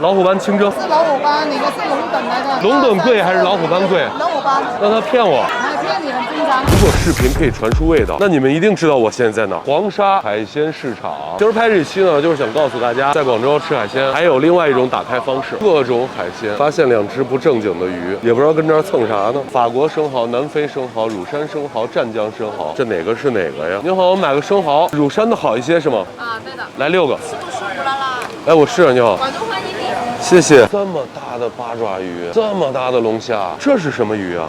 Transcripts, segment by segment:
老虎斑清蒸是老虎斑，你的是龙躉来的。龙躉贵还是老虎斑贵？老虎斑。让他骗我。骗你很正常。如果视频可以传出味道，那你们一定知道我现在在哪——黄沙海鲜市场。今儿拍这期呢，就是想告诉大家，在广州吃海鲜还有另外一种打开方式，各种海鲜。发现2只不正经的鱼，也不知道跟这儿蹭啥呢。法国生蚝、南非生蚝、乳山生蚝、湛江生蚝，这哪个是哪个呀？您好，我买个生蚝，乳山的好一些是吗？啊，对的。来6个。是不是不啦啦？哎，我是你好。广州欢迎你。谢谢。这么大的八爪鱼，这么大的龙虾，这是什么鱼啊？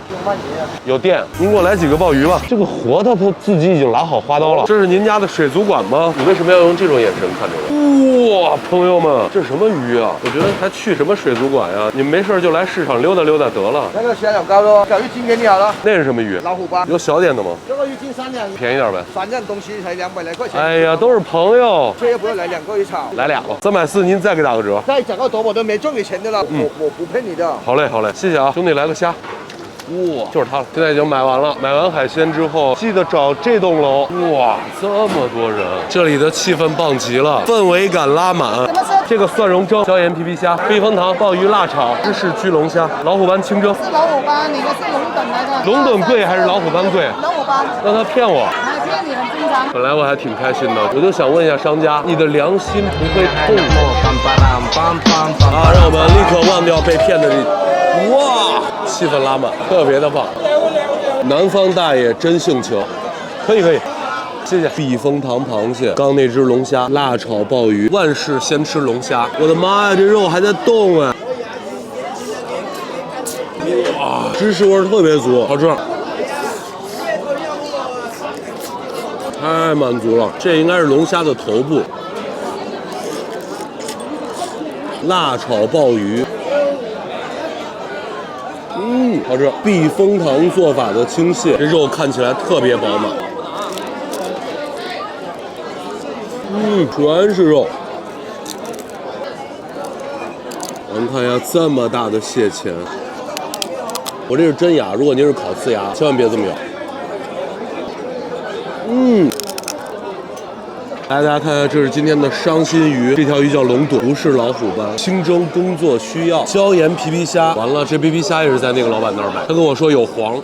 有电，您给我来几个鲍鱼吧。这个活的它自己已经拿好花刀了。这是您家的水族馆吗？你为什么要用这种眼神看着我？哇，朋友们，这是什么鱼啊？我觉得还去什么水族馆呀？你们没事就来市场溜达溜达得了。那个小两高的，小鱼斤给你好了。那是什么鱼？老虎斑。有小点的吗？这个鱼斤3两，便宜点呗。3样东西才200来块钱。哎呀，都是朋友。这要不要来2个一炒？来2个，340，您再给打个折。再涨个头我都没挣你钱的了，我不骗你的。好嘞，好嘞，谢谢啊，兄弟，来个虾。哇，就是它了！现在已经买完了。买完海鲜之后，记得找这栋楼。哇，这么多人，这里的气氛棒极了，氛围感拉满。这个蒜蓉蒸、椒盐皮皮虾、避风塘鲍鱼辣炒、芝士焗龙虾、老虎斑清蒸。是老虎斑，你的是龙躉来的。龙躉贵还是老虎斑贵？老虎斑。让他骗我。骗你很正常。本来我还挺开心的，我就想问一下商家，你的良心不会痛吗？啊，让我们立刻忘掉被骗的这。哇，气氛拉满，特别的棒。南方大爷真性情，可以可以，谢谢。避风塘螃蟹，刚那只龙虾，辣炒鲍鱼，万事先吃龙虾。我的妈呀，这肉还在动哎！哇，芝士味特别足，好吃。太满足了，这应该是龙虾的头部。辣炒鲍鱼。好吃。避风塘做法的青蟹，这肉看起来特别饱满。全是肉。咱们看一下这么大的蟹钳，我这是真牙，如果您是烤瓷牙，千万别这么咬。来，大家看一下，这是今天的伤心鱼，这条鱼叫龙躉，不是老虎斑。清蒸工作需要，椒盐皮皮虾。完了，这皮皮虾也是在那个老板那儿买，他跟我说有黄，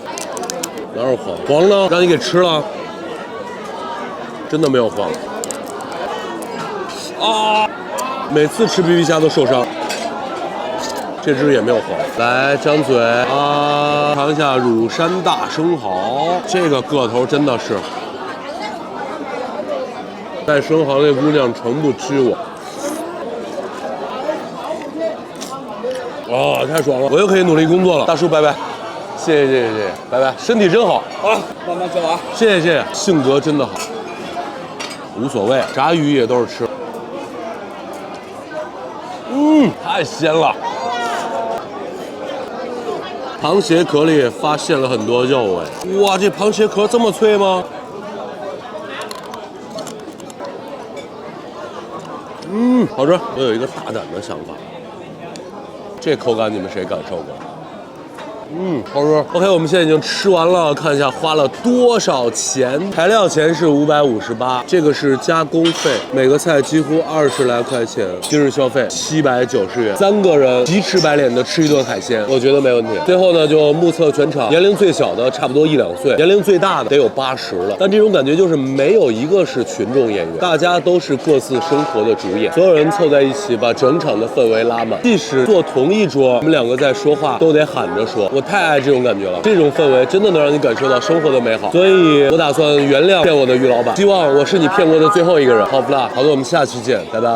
哪有黄？黄呢？让你给吃了，真的没有黄。啊！每次吃皮皮虾都受伤。这只也没有黄。来，张嘴啊，尝一下乳山大生蚝，这个个头真的是。带生蚝那姑娘诚不欺我。哦，太爽了！我又可以努力工作了。大叔，拜拜。谢谢谢谢谢谢，拜拜。身体真好。好，慢慢走啊。谢谢谢谢，性格真的好。无所谓，炸鱼也都是吃。太鲜了。螃蟹壳里发现了很多肉哎，哇，这螃蟹壳这么脆吗？好吃。我有一个大胆的想法，这口感你们谁感受过？好吃。OK， 我们现在已经吃完了，看一下花了多少钱。材料钱是558，这个是加工费，每个菜几乎20来块钱。今日消费790元，3个人急赤白脸的吃一顿海鲜，我觉得没问题。最后呢，就目测全场，年龄最小的差不多1、2岁，年龄最大的得有80了。但这种感觉就是没有一个是群众演员，大家都是各自生活的主演，所有人凑在一起，把整场的氛围拉满。即使坐同一桌，我们2个在说话，都得喊着说。我太爱这种感觉了，这种氛围真的能让你感受到生活的美好。所以我打算原谅骗我的于老板，希望我是你骗过的最后一个人。好不啦？好的，我们下期见，拜拜。